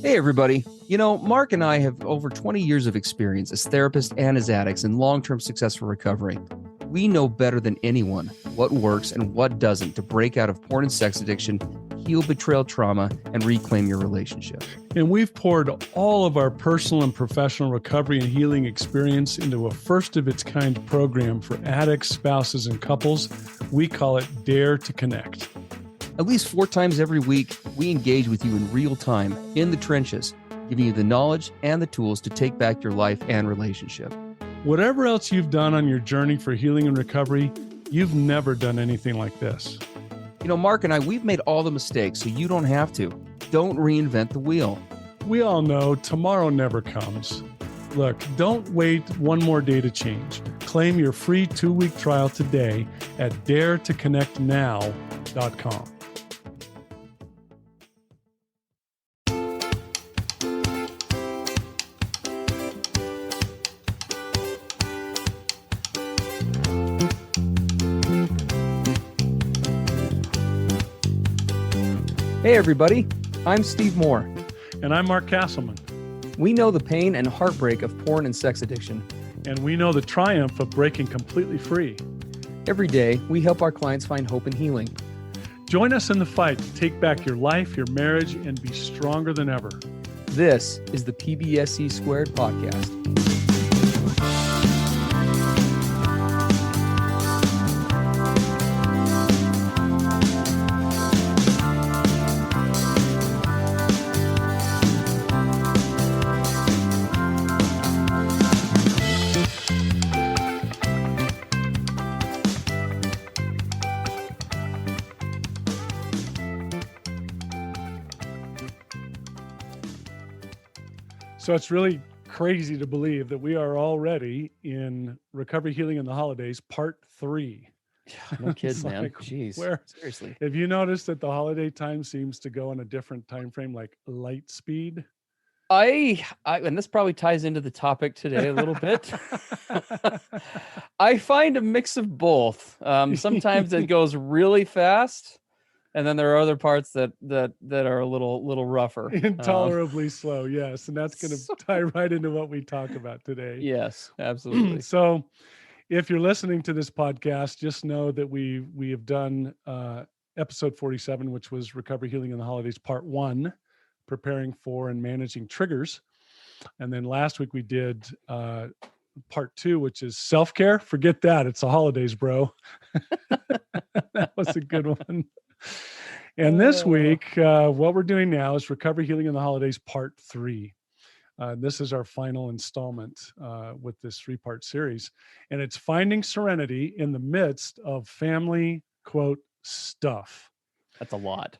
Hey, everybody. Mark and I have over 20 years of experience as therapists and as addicts in long-term successful recovery. We know better than anyone what works and what doesn't to break out of porn and sex addiction, heal betrayal trauma, and reclaim your relationship. And we've poured all of our personal and professional recovery and healing experience into a first-of-its-kind program for addicts, spouses, and couples. We call it Dare to Connect. At least 4 times every week, we engage with you in real time, in the trenches, giving you the knowledge and the tools to take back your life and relationship. Whatever else you've done on your journey for healing and recovery, you've never done anything like this. Mark and I, we've made all the mistakes, so you don't have to. Don't reinvent the wheel. We all know tomorrow never comes. Look, don't wait one more day to change. Claim your free 2-week trial today at daretoconnectnow.com. Hey, everybody. I'm Steve Moore. And I'm Mark Castleman. We know the pain and heartbreak of porn and sex addiction. And we know the triumph of breaking completely free. Every day, we help our clients find hope and healing. Join us in the fight to take back your life, your marriage, and be stronger than ever. This is the PBSC Squared podcast. So it's really crazy to believe that we are already in Recovery Healing in the Holidays, part 3. No kidding, man. Like, Jeez. Seriously. Have you noticed that the holiday time seems to go in a different time frame, like light speed? I and this probably ties into the topic today a little bit. I find a mix of both. Sometimes it goes really fast, and then there are other parts that are a little rougher. Intolerably slow, yes. And that's going to tie right into what we talk about today. Yes, absolutely. So if you're listening to this podcast, just know that we have done episode 47, which was Recovery Healing in the Holidays, part 1, preparing for and managing triggers. And then last week we did part 2, which is self-care. Forget that. It's the holidays, bro. That was a good one. And this week, what we're doing now is Recovery Healing in the Holidays, part 3. This is our final installment with this 3-part series. And it's finding serenity in the midst of family, quote, stuff. That's a lot.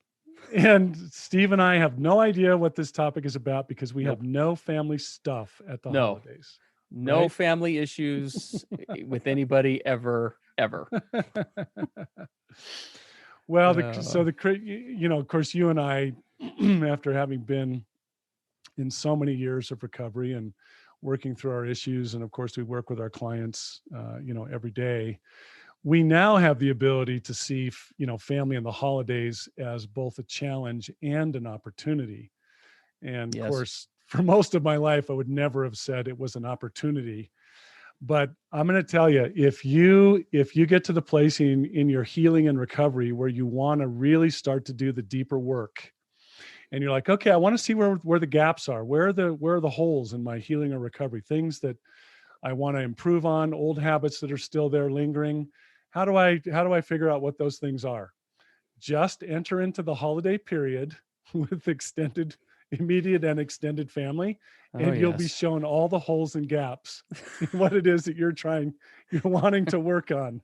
And Steve and I have no idea what this topic is about because we have no family stuff at the holidays. No right? family issues with anybody ever. Well, of course, you and I, after having been in so many years of recovery and working through our issues, and of course, we work with our clients, every day. We now have the ability to see, family in the holidays as both a challenge and an opportunity. And of course, for most of my life, I would never have said it was an opportunity. But I'm going to tell you, if you get to the place in your healing and recovery where you want to really start to do the deeper work, and you're like, okay, I want to see where the gaps are, where are the holes in my healing or recovery, things that I want to improve on, old habits that are still there lingering. How do I figure out what those things are? Just enter into the holiday period with immediate and extended family, and you'll be shown all the holes and gaps in what it is that you're wanting to work on.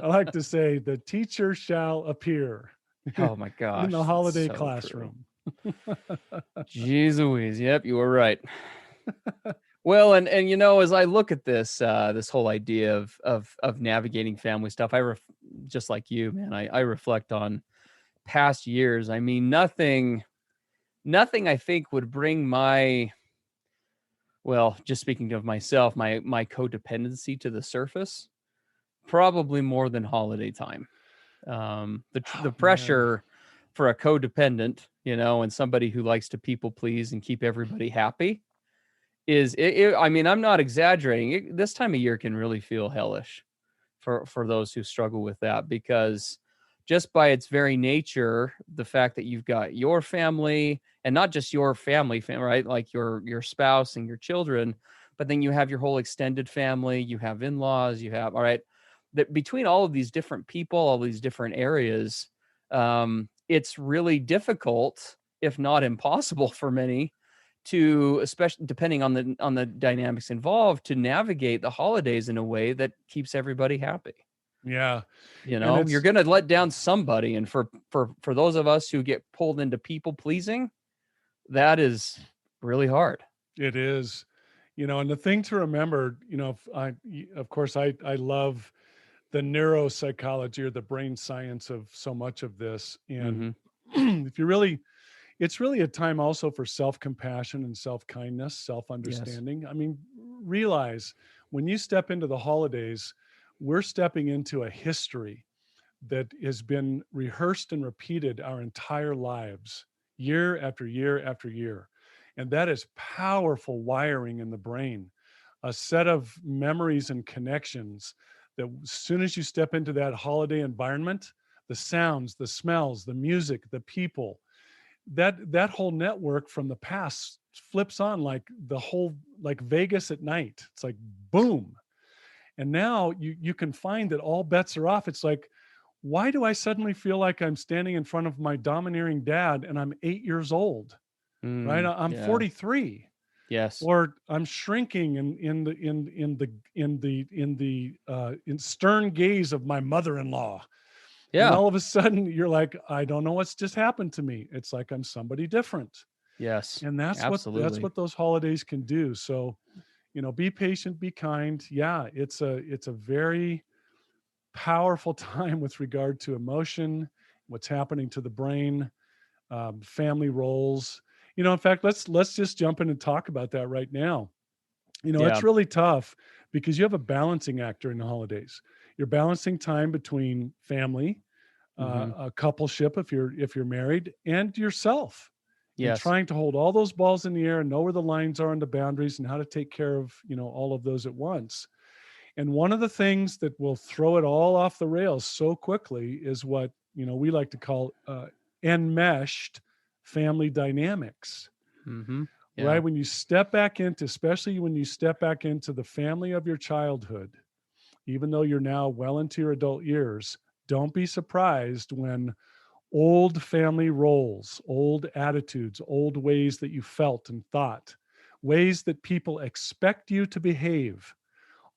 I like to say the teacher shall appear. Oh my gosh. In the holiday classroom. Jeez Louise. Yep, you were right. Well, and as I look at this whole idea of navigating family stuff, just like you, man, I reflect on past years. I mean, nothing I think would bring just speaking of myself, my codependency to the surface, probably more than holiday time. The pressure for a codependent, and somebody who likes to people please and keep everybody happy, I mean, I'm not exaggerating. This time of year can really feel hellish for those who struggle with that, because just by its very nature, the fact that you've got your family, and not just your family, right? Like your spouse and your children, but then you have your whole extended family, you have in-laws, you have, all right, that between all of these different people, all these different areas, it's really difficult, if not impossible for many, to, especially depending on the dynamics involved, to navigate the holidays in a way that keeps everybody happy. Yeah. And You're it's, going to let down somebody, and for those of us who get pulled into people pleasing, that is really hard. it is, and the thing to remember, of course, I love the neuropsychology or the brain science of so much of this. And Mm-hmm. if you really, it's really a time also for self-compassion and self-kindness, Yes. self-understanding. I mean, realize when you step into the holidays, we're stepping into a history that has been rehearsed and repeated our entire lives, year after year after year. And that is powerful wiring in the brain, a set of memories and connections that as soon as you step into that holiday environment, the sounds, the smells, the music, the people, that whole network from the past flips on like the whole, like Vegas at night. It's like boom. And now you can find that all bets are off. It's like, why do I suddenly feel like I'm standing in front of my domineering dad and I'm 8 years old, right? I'm Yeah. 43, Yes. or I'm shrinking in stern gaze of my mother-in-law. And Yeah. all of a sudden you're like, I don't know what's just happened to me. It's like I'm somebody different. Yes. And that's Absolutely. what those holidays can do. So, be patient, be kind. Yeah, it's a very powerful time with regard to emotion, what's happening to the brain, family roles. In fact, let's just jump in and talk about that right now. Yeah. It's really tough because you have a balancing act during the holidays. You're balancing time between family, Mm-hmm. a coupleship if you're married, and yourself, and Yes. trying to hold all those balls in the air and know where the lines are and the boundaries and how to take care of all of those at once. And one of the things that will throw it all off the rails so quickly is what we like to call enmeshed family dynamics. Mm-hmm. Right? Yeah. When you step back into, especially when you step back into the family of your childhood, even though you're now well into your adult years, don't be surprised when old family roles, old attitudes, old ways that you felt and thought, ways that people expect you to behave,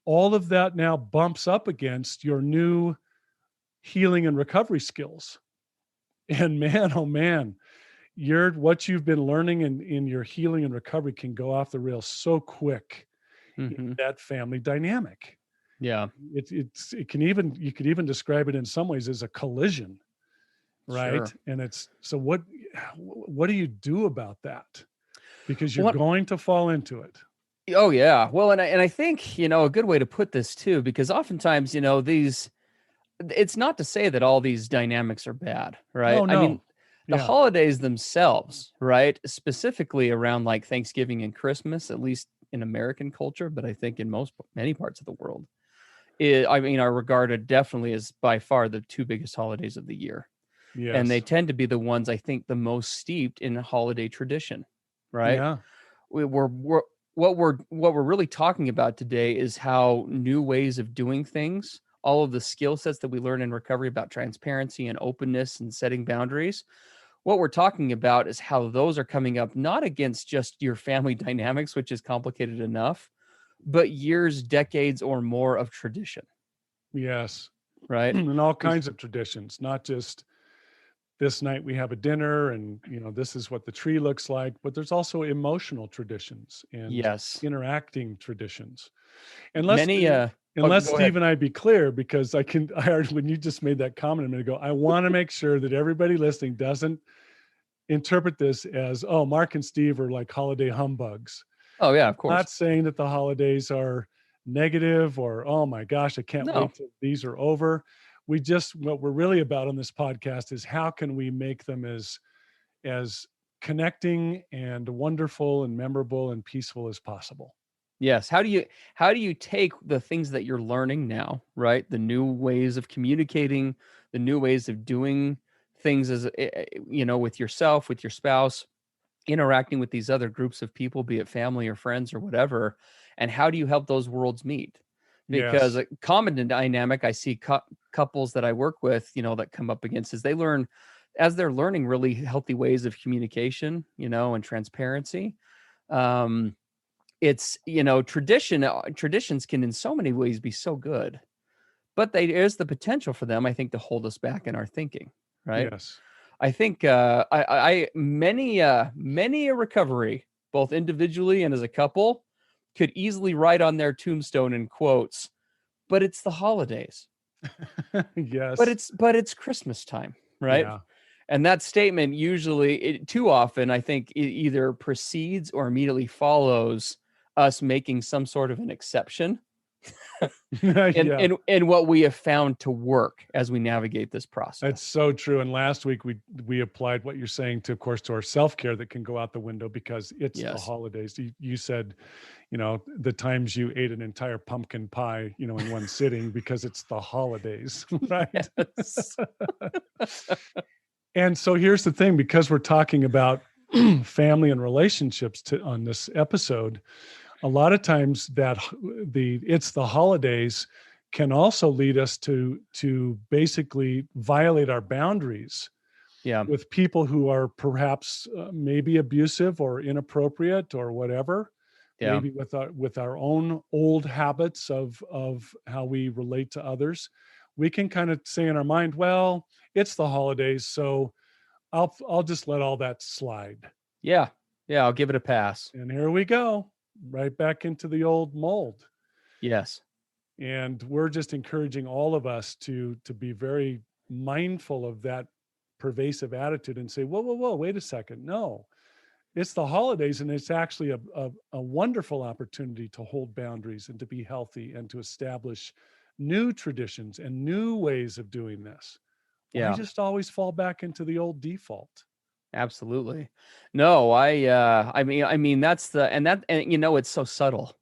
all of that now bumps up against your new healing and recovery skills. And man, oh man, what you've been learning in your healing and recovery can go off the rails so quick in Mm-hmm. that family dynamic. Yeah. It can even, you could even describe it in some ways as a collision, right? Sure. And it's, so what do you do about that? Because you're What? going to fall into it. Oh yeah. Well, and I think, a good way to put this too, because oftentimes, these, it's not to say that all these dynamics are bad, right? Oh I mean, no. the Yeah. holidays themselves, right? Specifically around like Thanksgiving and Christmas, at least in American culture, but I think in many parts of the world, I mean, are regarded definitely as by far the two biggest holidays of the year. And they Yes. tend to be the ones I think the most steeped in holiday tradition, right? Yeah. We're what we're really talking about today is how new ways of doing things, all of the skill sets that we learn in recovery about transparency and openness and setting boundaries, what we're talking about is how those are coming up not against just your family dynamics, which is complicated enough, but years, decades, or more of tradition, Yes. right? And all There's, kinds of traditions, not just this night we have a dinner and this is what the tree looks like, but there's also emotional traditions and yes, interacting traditions. And let's many. and Oh, let go ahead. Steve and I be clear, because I heard when you just made that comment a minute ago, I want to make sure that everybody listening doesn't interpret this as, oh, Mark and Steve are like holiday humbugs. Oh yeah, of course. Not saying that the holidays are negative or, oh my gosh, I can't No. wait till these are over. what we're really about on this podcast is how can we make them as connecting and wonderful and memorable and peaceful as possible. Yes. How do you take the things that you're learning now, right? The new ways of communicating, the new ways of doing things with yourself, with your spouse, interacting with these other groups of people, be it family or friends or whatever, and how do you help those worlds meet? Because Yes. a common dynamic I see couples that I work with, that come up against is as they're learning really healthy ways of communication, and transparency. Um, it's traditions can in so many ways be so good, but there's the potential for them, I think, to hold us back in our thinking, right? Yes. I think many a recovery, both individually and as a couple, could easily write on their tombstone in quotes, but it's the holidays. But Yes. it's Christmas time, right? Yeah. And that statement too often, I think, it either precedes or immediately follows us making some sort of an exception in Yeah. in in what we have found to work as we navigate this That's process. so true. And last week we applied what you're saying to, of course, to our self-care that can go out the window because it's the Yes. holidays. You said, the times you ate an entire pumpkin pie, in one sitting because it's the holidays, right? Yes. And so here's the thing, because we're talking about family and relationships on this episode, a lot of times it's the holidays can also lead us to basically violate our boundaries Yeah. with people who are perhaps maybe abusive or inappropriate or whatever, Yeah. maybe with our own old habits of how we relate to others. We can kind of say in our mind, well, it's the holidays, so I'll just let all that slide. Yeah. Yeah, I'll give it a pass. And here we go, right back into the old mold. Yes. And we're just encouraging all of us to be very mindful of that pervasive attitude and say, whoa, whoa, whoa, wait a second. No, it's the holidays, and it's actually a wonderful opportunity to hold boundaries and to be healthy and to establish new traditions and new ways of doing this. Why Yeah, just always fall back into the old default? absolutely. No, I mean that's it's so subtle.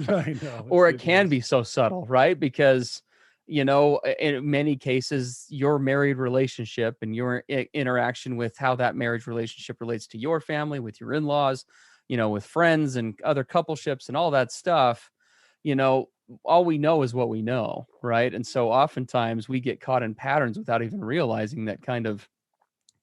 I know Or it it can is. be so subtle, right? Because in many cases your married relationship and your interaction with how that marriage relationship relates to your family, with your in-laws, with friends and other coupleships and all that stuff, you know all we know is what we know, right? And so oftentimes we get caught in patterns without even realizing that kind of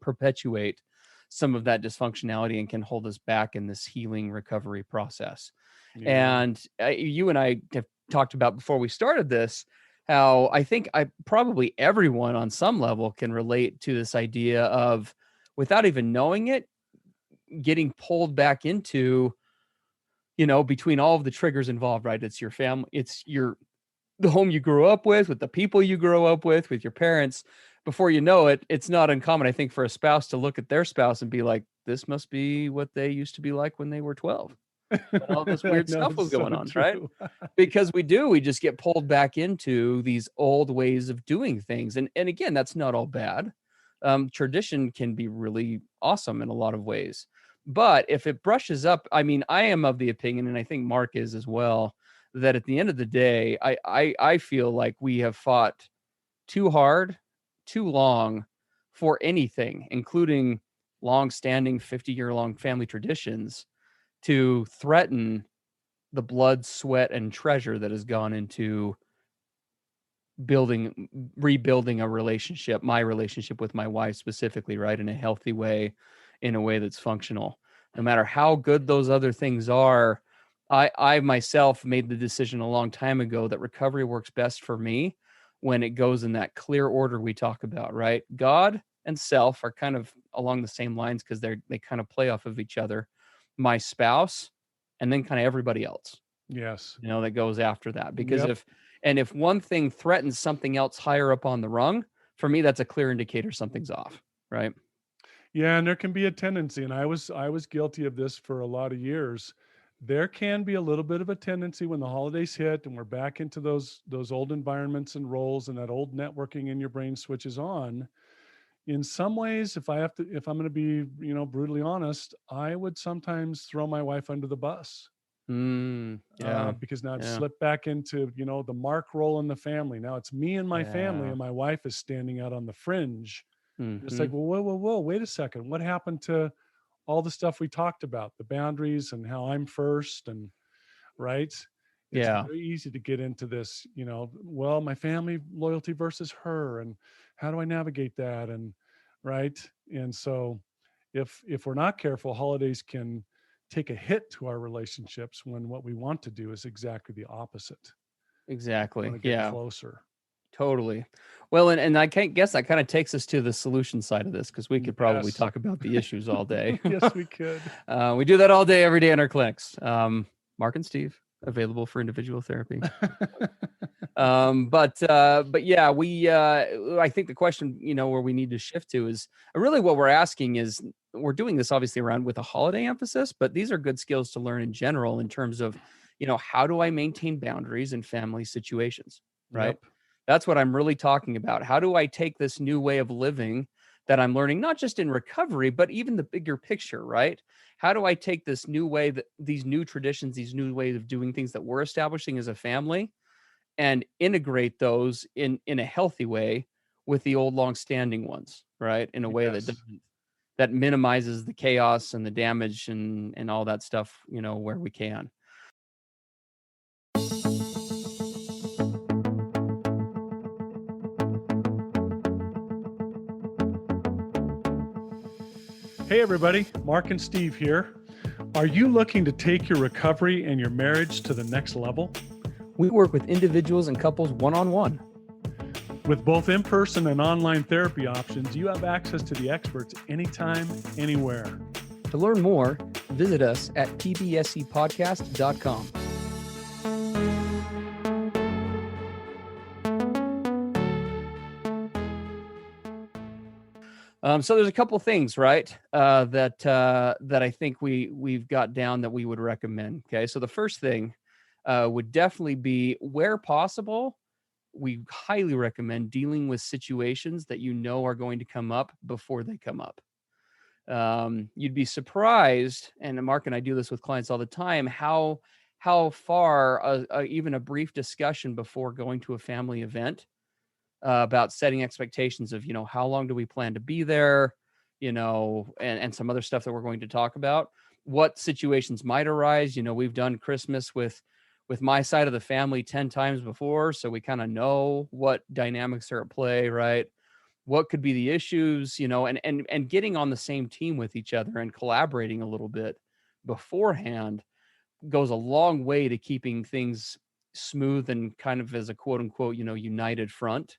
perpetuate some of that dysfunctionality and can hold us back in this healing recovery process. Yeah. And you and I have talked about before we started this how I think probably everyone on some level can relate to this idea of, without even knowing it, getting pulled back into, between all of the triggers involved, right? It's your family, it's the home you grew up with the people you grow up with your parents. Before you know it, it's not uncommon, I think, for a spouse to look at their spouse and be like, this must be what they used to be like when they were 12, when all this I weird know stuff it's was so going on, right? true. Because we just get pulled back into these old ways of doing things. And again, that's not all bad. Tradition can be really awesome in a lot of ways. But if it brushes up, I mean, I am of the opinion, and I think Mark is as well, that at the end of the day, I feel like we have fought too hard, too long for anything, including long-standing 50-year-long family traditions, to threaten the blood, sweat, and treasure that has gone into rebuilding a relationship, my relationship with my wife specifically, right, in a healthy way, in a way that's functional. No matter how good those other things are, I myself made the decision a long time ago that recovery works best for me when it goes in that clear order we talk about, right? God and self are kind of along the same lines because they kind of play off of each other. My spouse, and then kind of everybody else, Yes. that goes after that. Because Yep. if one thing threatens something else higher up on the rung, for me, that's a clear indicator something's off, right? Yeah, and there can be a tendency, and I was guilty of this for a lot of years, there can be a little bit of a tendency when the holidays hit and we're back into those old environments and roles, and that old networking in your brain switches on. In some ways, if I'm going to be, brutally honest, I would sometimes throw my wife under the bus, Yeah. because now I've Yeah. slipped back into, the Mark role in the family. Now it's me and my family, Yeah. and my wife is standing out on the fringe. And it's like, Mhm. well, whoa, whoa, whoa, wait a second. What happened to all the stuff we talked about, the boundaries and how I'm first, and right? It's Yeah. very easy to get into this, well, my family loyalty versus her, and how do I navigate that? And right. And so if we're not careful, holidays can take a hit to our relationships when what we want to do is exactly the opposite. We Exactly. want to get Yeah. closer. Totally. Well, and I can't guess that kind of takes us to the solution side of this because we could probably Yes. talk about the issues all day. Yes, we could. We do that all day, every day in our clinics. Mark and Steve available for individual therapy. But yeah, I think the question, where we need to shift to is really what we're asking is, we're doing this obviously around with a holiday emphasis, but these are good skills to learn in general in terms of, how do I maintain boundaries in family situations, right? Yep. That's what I'm really talking about. How do I take this new way of living that I'm learning, not just in recovery, but even the bigger picture, right? How do I take this new way, that these new traditions, these new ways of doing things that we're establishing as a family, and integrate those in a healthy way with the old long-standing ones, right? In a way that Yes. that minimizes the chaos and the damage and all that stuff, where we can. Hey, everybody. Mark and Steve here. Are you looking to take your recovery and your marriage to the next level? We work with individuals and couples one-on-one. With both in-person and online therapy options, you have access to the experts anytime, anywhere. To learn more, visit us at pbscpodcast.com. So there's a couple things, right, that I think we've got down that we would recommend. Okay, so the first thing would definitely be, where possible, we highly recommend dealing with situations that are going to come up before they come up. You'd be surprised, and Mark and I do this with clients all the time, how far even a brief discussion before going to a family event about setting expectations of, how long do we plan to be there, and some other stuff that we're going to talk about, what situations might arise. We've done Christmas with my side of the family 10 times before, so we kind of know what dynamics are at play, right? What could be the issues, and getting on the same team with each other and collaborating a little bit beforehand goes a long way to keeping things smooth and kind of as a quote unquote, united front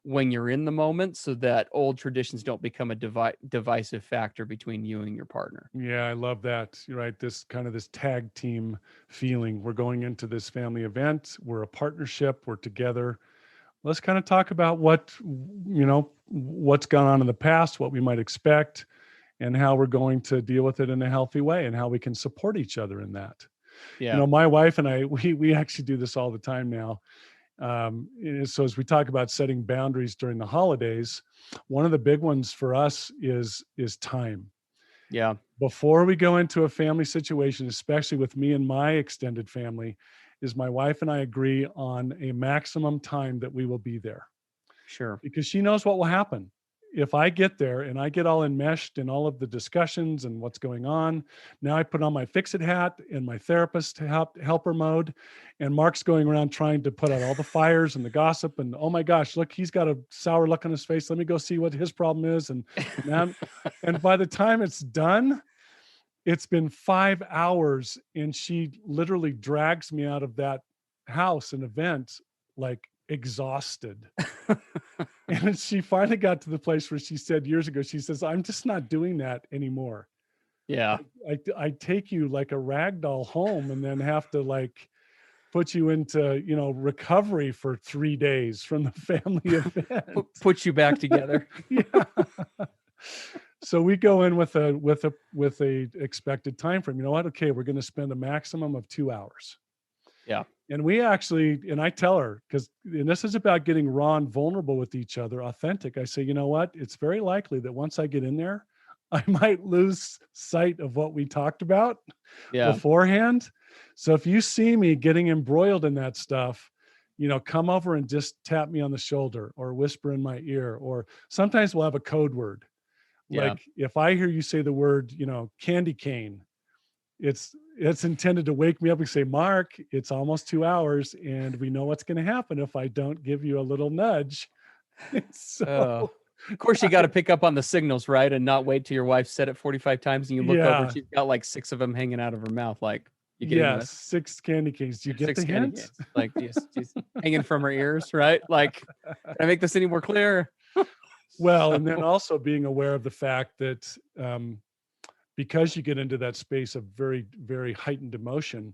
when you're in the moment, so that old traditions don't become a divisive factor between you and your partner. Yeah, I love that. You're right. This tag team feeling. We're going into this family event. We're a partnership. We're together. Let's kind of talk about what's gone on in the past, what we might expect, and how we're going to deal with it in a healthy way, and how we can support each other in that. Yeah. My wife and I, we actually do this all the time now. So as we talk about setting boundaries during the holidays, one of the big ones for us is time. Yeah. Before we go into a family situation, especially with me and my extended family, is my wife and I agree on a maximum time that we will be there, Sure. because she knows what will happen. If I get there and I get all enmeshed in all of the discussions and what's going on, now I put on my fix-it hat and my therapist helper mode, and Mark's going around trying to put out all the fires and the gossip, and oh my gosh, look, he's got a sour look on his face. Let me go see what his problem is. And now, and by the time it's done, it's been 5 hours, and she literally drags me out of that house and event, like, exhausted. And she finally got to the place where she said years ago, she says, "I'm just not doing that anymore. Yeah. I take you like a rag doll home, and then have to, like, put you into, recovery for 3 days from the family event." Put you back together. Yeah. So we go in with a expected time frame. You know what? Okay, we're going to spend a maximum of 2 hours. Yeah. And we actually, and I tell her, because, and this is about getting raw and vulnerable with each other, authentic. I say, you know what? It's very likely that once I get in there, I might lose sight of what we talked about Yeah. beforehand. So if you see me getting embroiled in that stuff, come over and just tap me on the shoulder or whisper in my ear, or sometimes we'll have a code word. Yeah. Like if I hear you say the word, candy cane, it's intended to wake me up and say, Mark, it's almost 2 hours, and we know what's going to happen if I don't give you a little nudge. So Of course, you got to pick up on the signals, right? And not wait till your wife said it 45 times and you look over and yeah, she's got like 6 of them hanging out of her mouth. Like, you getting yes, the 6 candy canes. Do you get 6 the candy hint? canes? Like, just hanging from her ears, right? Like, can I make this any more clear? Well, So, and then also being aware of the fact that because you get into that space of very, very heightened emotion,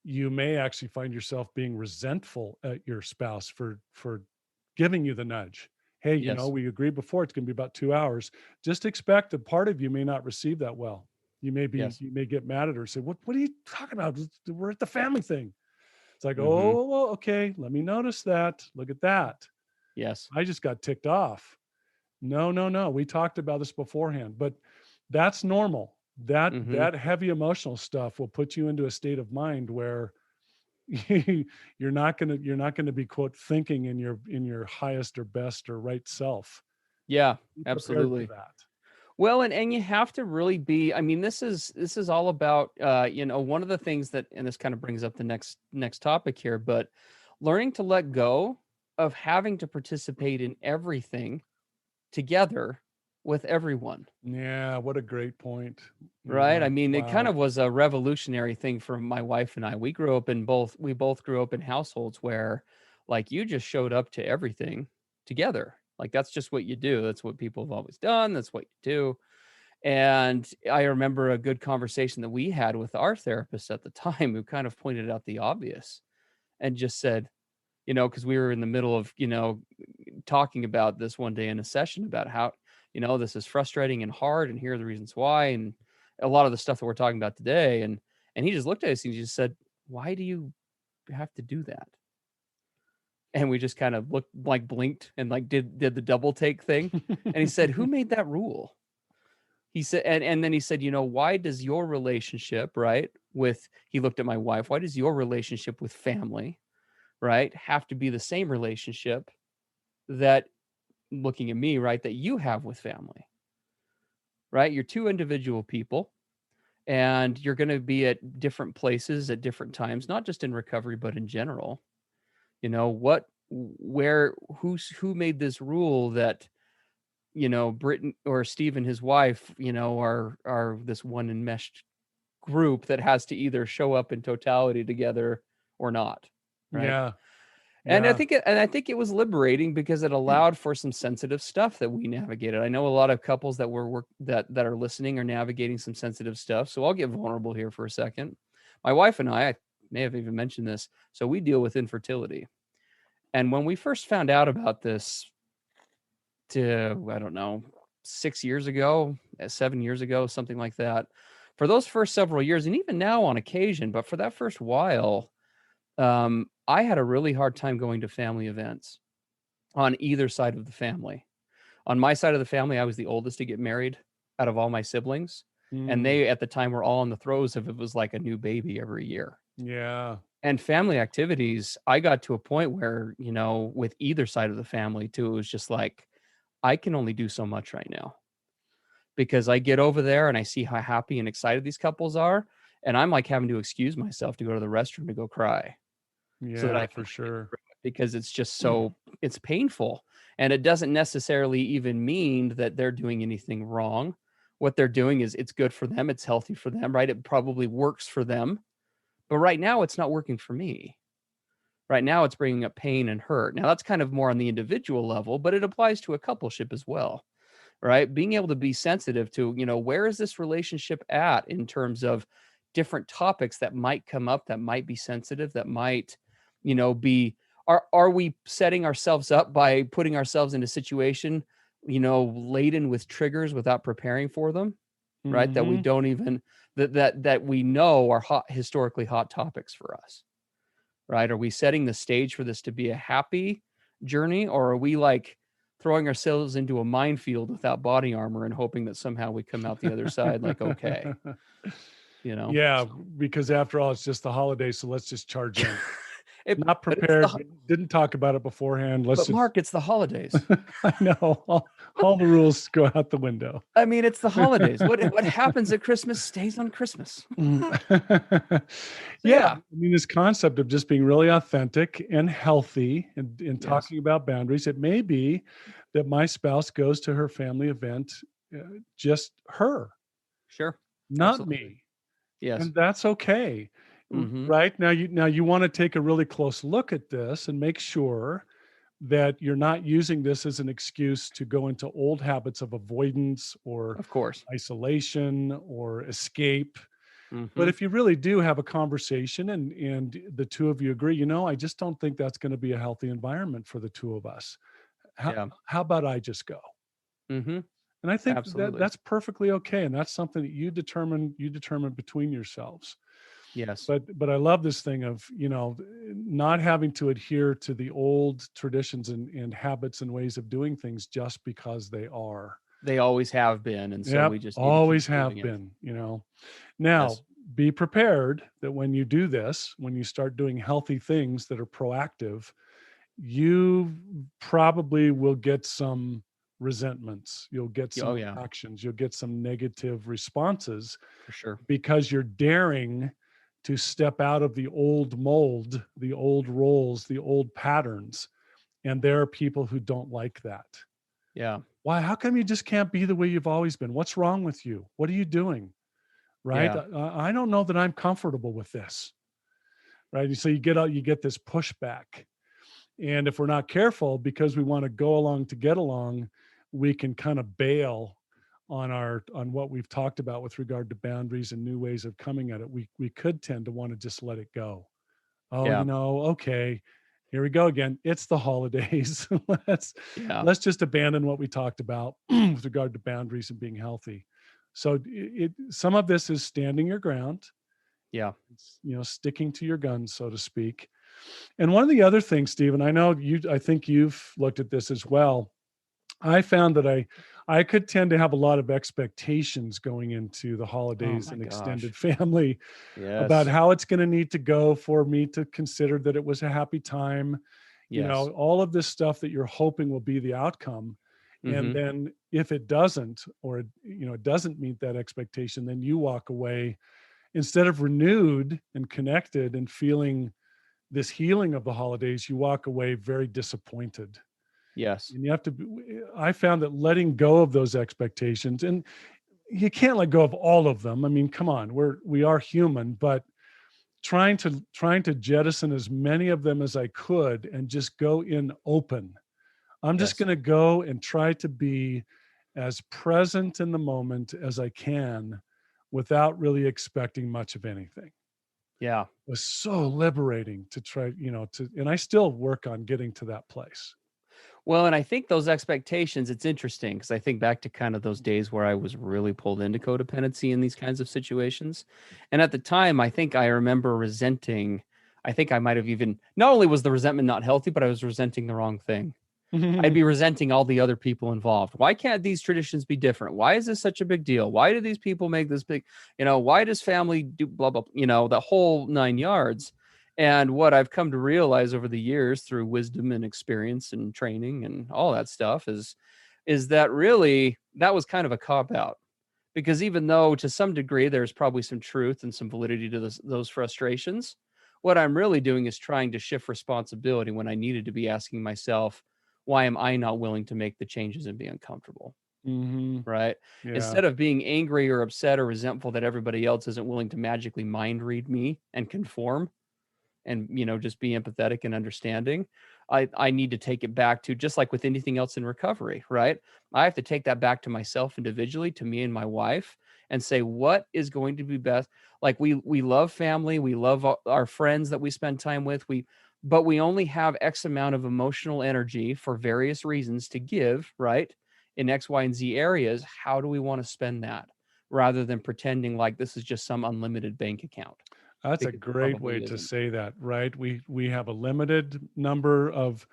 you may actually find yourself being resentful at your spouse for giving you the nudge. Hey, yes. we agreed before it's going to be about 2 hours. Just expect that part of you may not receive that well. Yes. You may get mad at her, say, what are you talking about? We're at the family thing. It's like, Mm-hmm. oh, well, okay, let me notice that. Look at that. Yes. I just got ticked off. No, no, no. We talked about this beforehand, but that's normal. That Mm-hmm. that heavy emotional stuff will put you into a state of mind where you're not gonna be, quote, thinking in your highest or best or right self. Yeah, Be prepared for absolutely. that. Well, and you have to really be, I mean, this is all about one of the things that, and this kind of brings up the next topic here, but learning to let go of having to participate in everything together with everyone. Yeah, what a great point. Right? I Yeah, mean, it kind wow. of was a revolutionary thing for my wife and I. We both grew up in households where like you just showed up to everything together. Like that's just what you do. That's what people have always done. That's what you do. And I remember a good conversation that we had with our therapist at the time who kind of pointed out the obvious and just said, because we were in the middle of, talking about this one day in a session about how, this is frustrating and hard and here are the reasons why. And a lot of the stuff that we're talking about today. And he just looked at us and he just said, why do you have to do that? And we just kind of looked like blinked and like did the double take thing. And he said, who made that rule? He said, and then he said, why does your relationship, right, he looked at my wife, why does your relationship with family, right, have to be the same relationship that, looking at me, right, that you have with family, right? You're two individual people and you're going to be at different places at different times, not just in recovery, but in general. Who made this rule that, Britton or Steve and his wife, are this one enmeshed group that has to either show up in totality together or not, right? Yeah, And I yeah. think it was liberating because it allowed for some sensitive stuff that we navigated. I know a lot of couples that that are listening are navigating some sensitive stuff. So I'll get vulnerable here for a second. My wife and I may have even mentioned this. So we deal with infertility. And when we first found out about this I don't know, 6 years ago, 7 years ago, something like that, for those first several years, and even now on occasion, but for that first while, I had a really hard time going to family events on either side of the family. On my side of the family, I was the oldest to get married out of all my siblings. And Mm, they, at the time, were all in the throes of it was like a new baby every year. yeah, And family activities, I got to a point where, with either side of the family too, it was just like, I can only do so much right now because I get over there and I see how happy and excited these couples are. And I'm like having to excuse myself to go to the restroom to go cry so that I yeah, can for sure. because it's just so it's painful. And it doesn't necessarily even mean that they're doing anything wrong. What they're doing is it's good for them. It's healthy for them, right? It probably works for them. But right now it's not working for me. Right now it's bringing up pain and hurt. Now that's kind of more on the individual level, but it applies to a coupleship as well, right? Being able to be sensitive to, where is this relationship at in terms of different topics that might come up, that might be sensitive, that might, be, are we setting ourselves up by putting ourselves in a situation laden with triggers without preparing for them, right? That we Mhm. don't even that we know are historically hot topics for us, right? Are we setting the stage for this to be a happy journey, or are we like throwing ourselves into a minefield without body armor and hoping that somehow we come out the other side like okay, Yeah, So because after all, it's just the holidays, so let's just charge in. it, Not but it's prepared, didn't talk about it beforehand. Let's but just Mark, it's the holidays. I know, all the rules go out the window. I mean, it's the holidays. What happens at Christmas stays on Christmas. Mm. So Yeah, yeah, I mean, this concept of just being really authentic and healthy and yes, talking about boundaries. It may be that my spouse goes to her family event, just her, sure, not absolutely, me, yes, and that's okay. mm-hmm, Right now you want to take a really close look at this and make sure that you're not using this as an excuse to go into old habits of avoidance or of course, isolation or escape. But mm-hmm, if you really do have a conversation and the two of you agree, I just don't think that's going to be a healthy environment for the two of us. How, yeah, how about I just go? mm-hmm, And I think that absolutely, that's perfectly okay, and that's something that you determine between yourselves. yes, But I love this thing of not having to adhere to the old traditions and habits and ways of doing things just because they are. they always have been, and so Yep, we just need to keep always doing have it. been. Now, Yes, be prepared that when you do this, when you start doing healthy things that are proactive, you probably will get some resentments. You'll get oh some yeah, reactions. You'll get some negative responses for sure, because you're daring to step out of the old mold, the old roles, the old patterns. And there are people who don't like that. yeah, Why? How come you just can't be the way you've always been? What's wrong with you? What are you doing? Right? yeah, I don't know that I'm comfortable with this. Right? So you get this pushback. And if we're not careful, because we want to go along to get along, we can kind of bail on what we've talked about with regard to boundaries and new ways of coming at it. We could tend to want to just let it go. Oh, yeah, okay, here we go again. It's the holidays. let's yeah, let's just abandon what we talked about with regard to boundaries and being healthy. So some of this is standing your ground. yeah, It's, sticking to your guns, so to speak. And one of the other things, Stephen, I think you've looked at this as well. I found that I could tend to have a lot of expectations going into the oh holidays my and gosh, extended family about yes, how it's going to need to go for me to consider that it was a happy time. yes, All of this stuff that you're hoping will be the outcome. And mm-hmm, then if it doesn't, or it doesn't meet that expectation, then you walk away instead of renewed and connected and feeling this healing of the holidays, you walk away very disappointed. yes, And you have to I found that letting go of those expectations, and you can't let go of all of them. I mean, come on, we are human, but trying to jettison as many of them as I could and just go in open. I'm just yes, going to go and try to be as present in the moment as I can without really expecting much of anything. yeah. Was so liberating to try, and I still work on getting to that place. Well, and I think those expectations, it's interesting because I think back to kind of those days where I was really pulled into codependency in these kinds of situations. And at the time, I think I remember resenting, I think I might have even, not only was the resentment not healthy, but I was resenting the wrong thing. I'd be resenting all the other people involved. Why can't these traditions be different? Why is this such a big deal? Why do these people make this big, why does family do blah, blah, the whole nine yards? And what I've come to realize over the years through wisdom and experience and training and all that stuff is that really that was kind of a cop out because even though to some degree there's probably some truth and some validity to those frustrations, what I'm really doing is trying to shift responsibility when I needed to be asking myself, why am I not willing to make the changes and be uncomfortable? Hmm. Right. Yeah. Instead of being angry or upset or resentful that everybody else isn't willing to magically mind read me and conform, and just be empathetic and understanding, I need to take it back to, just like with anything else in recovery, right? I have to take that back to myself individually, to me and my wife, and say what is going to be best. Like we love family, we love our friends that we spend time with, but we only have x amount of emotional energy for various reasons to give, right, in X, Y, and Z areas. How do we want to spend that, rather than pretending like this is just some unlimited bank account? That's a Because it great way probably to isn't. say that, right? We have a limited number of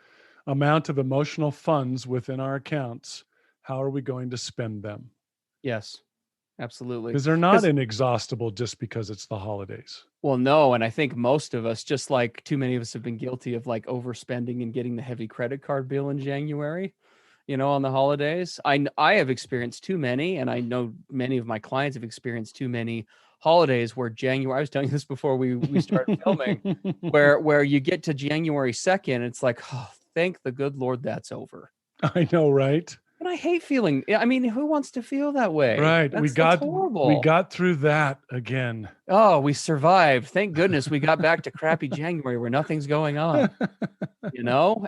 amount of emotional funds within our accounts. How are we going to spend them? Yes, absolutely. Because they're not Because, inexhaustible just because it's the holidays. well, no, and I think most of us, just like too many of us, have been guilty of like overspending and getting the heavy credit card bill in January, on the holidays. I have experienced too many, and I know many of my clients have experienced too many holidays where January, I was telling you this before we started filming, where you get to January 2nd, it's like, oh, thank the good Lord that's over. I know, right? And I hate feeling, I mean, who wants to feel that way? Right. That's We horrible. got through that again. Oh, we survived. Thank goodness we got back to crappy January where nothing's going on.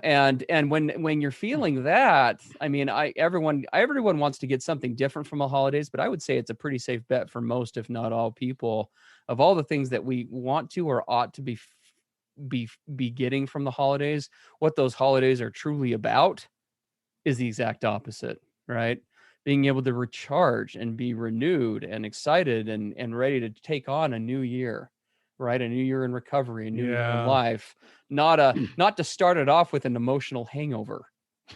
And when you're feeling that, I mean, everyone wants to get something different from the holidays, but I would say it's a pretty safe bet for most, if not all people, of all the things that we want to or ought to be getting from the holidays. What those holidays are truly about is the exact opposite, right? Being able to recharge and be renewed and excited and ready to take on a new year, right? A new year in recovery, a new year in Yeah. life. Not to start it off with an emotional hangover.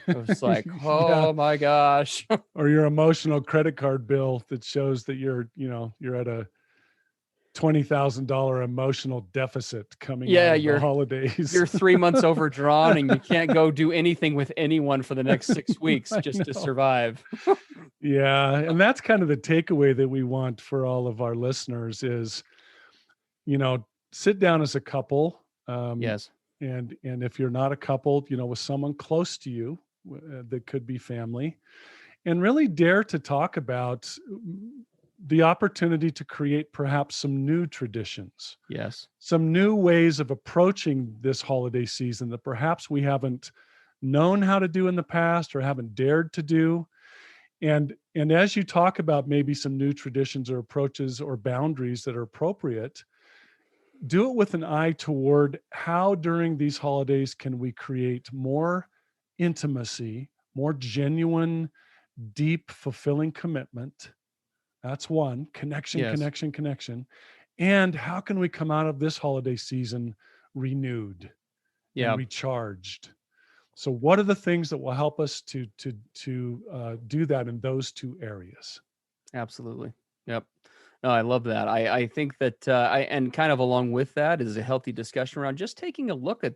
It was like, Yeah. oh my gosh. Or your emotional credit card bill that shows that you're at a $20,000 emotional deficit coming out Yeah, of the you're holidays. you're 3 months overdrawn and you can't go do anything with anyone for the next 6 weeks I just to know. survive. Yeah, and that's kind of the takeaway that we want for all of our listeners is, sit down as a couple, Yes. and if you're not a couple, with someone close to you that could be family, and really dare to talk about the opportunity to create perhaps some new traditions, Yes. some new ways of approaching this holiday season that perhaps we haven't known how to do in the past or haven't dared to do. And as you talk about maybe some new traditions or approaches or boundaries that are appropriate, do it with an eye toward how during these holidays can we create more intimacy, more genuine, deep, fulfilling commitment. That's one, connection, Yes. connection, connection. And how can we come out of this holiday season renewed and Yeah. recharged? So, what are the things that will help us to do that in those two areas? Absolutely. Yep. No, I love that. I think that and kind of along with that is a healthy discussion around just taking a look at,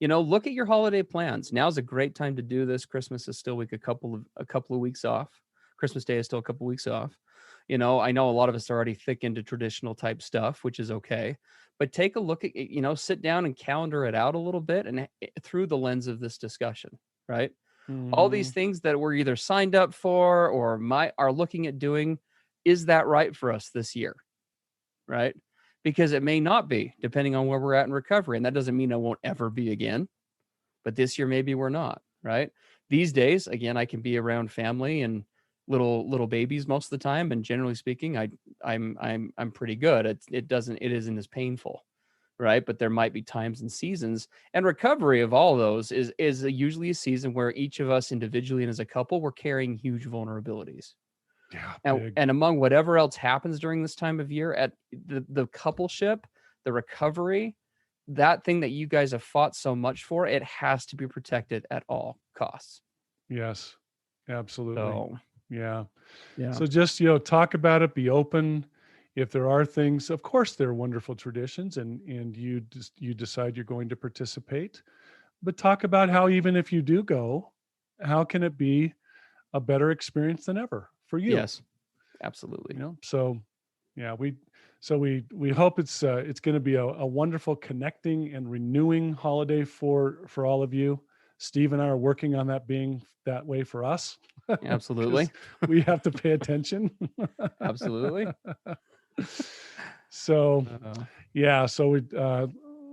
look at your holiday plans. Now's a great time to do this. Christmas is still a couple of weeks off. Christmas Day is still a couple of weeks off. I know a lot of us are already thick into traditional type stuff, which is okay. But take a look at, sit down and calendar it out a little bit and through the lens of this discussion, right? All these Mhm. things that we're either signed up for or are looking at doing, is that right for us this year, right? Because it may not be, depending on where we're at in recovery, and that doesn't mean it won't ever be again, but this year maybe we're not, right? These days, again, I can be around family and little babies most of the time, and generally speaking, I'm pretty good. It isn't as painful, right? But there might be times and seasons, and recovery of all those usually a season where each of us individually and as a couple, we're carrying huge vulnerabilities. Yeah, big. And among whatever else happens during this time of year, at the coupleship, the recovery, that thing that you guys have fought so much for, it has to be protected at all costs. Yes, absolutely. So Yeah. yeah, So just, talk about it, be open. If there are things, of course, there are wonderful traditions and you decide you're going to participate, but talk about how even if you do go, how can it be a better experience than ever for you? yes, absolutely. So yeah, we hope it's going to be a wonderful connecting and renewing holiday for all of you. Steve and I are working on that being that way for us because Absolutely. we have to pay attention. Absolutely. So Uh, yeah, so we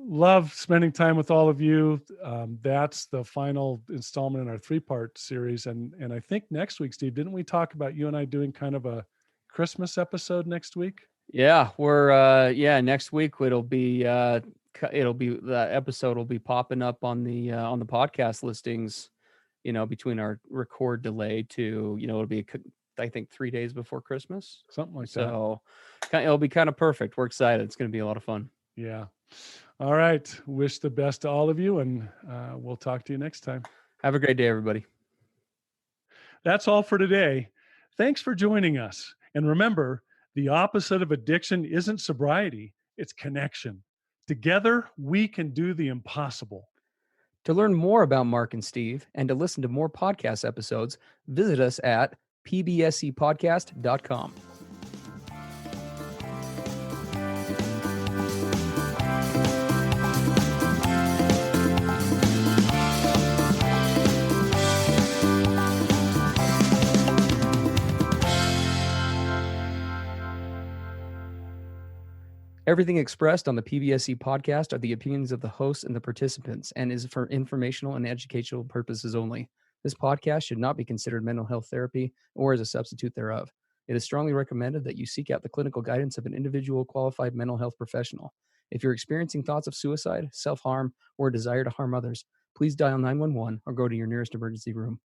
love spending time with all of you. That's the final installment in our three-part series, and I think next week, Steve, didn't we talk about you and I doing kind of a Christmas episode next week? yeah, we're next week it'll be the episode will be popping up on the podcast listings between our record delay to, it'll be, I think 3 days before Christmas. Something like that. So it'll be kind of perfect. We're excited. It's going to be a lot of fun. Yeah. All right. Wish the best to all of you, and we'll talk to you next time. Have a great day, everybody. That's all for today. Thanks for joining us. And remember, the opposite of addiction isn't sobriety, it's connection. Together, we can do the impossible. To learn more about Mark and Steve and to listen to more podcast episodes, visit us at pbscpodcast.com. Everything expressed on the PBSC podcast are the opinions of the hosts and the participants and is for informational and educational purposes only. This podcast should not be considered mental health therapy or as a substitute thereof. It is strongly recommended that you seek out the clinical guidance of an individual qualified mental health professional. If you're experiencing thoughts of suicide, self-harm, or a desire to harm others, please dial 911 or go to your nearest emergency room.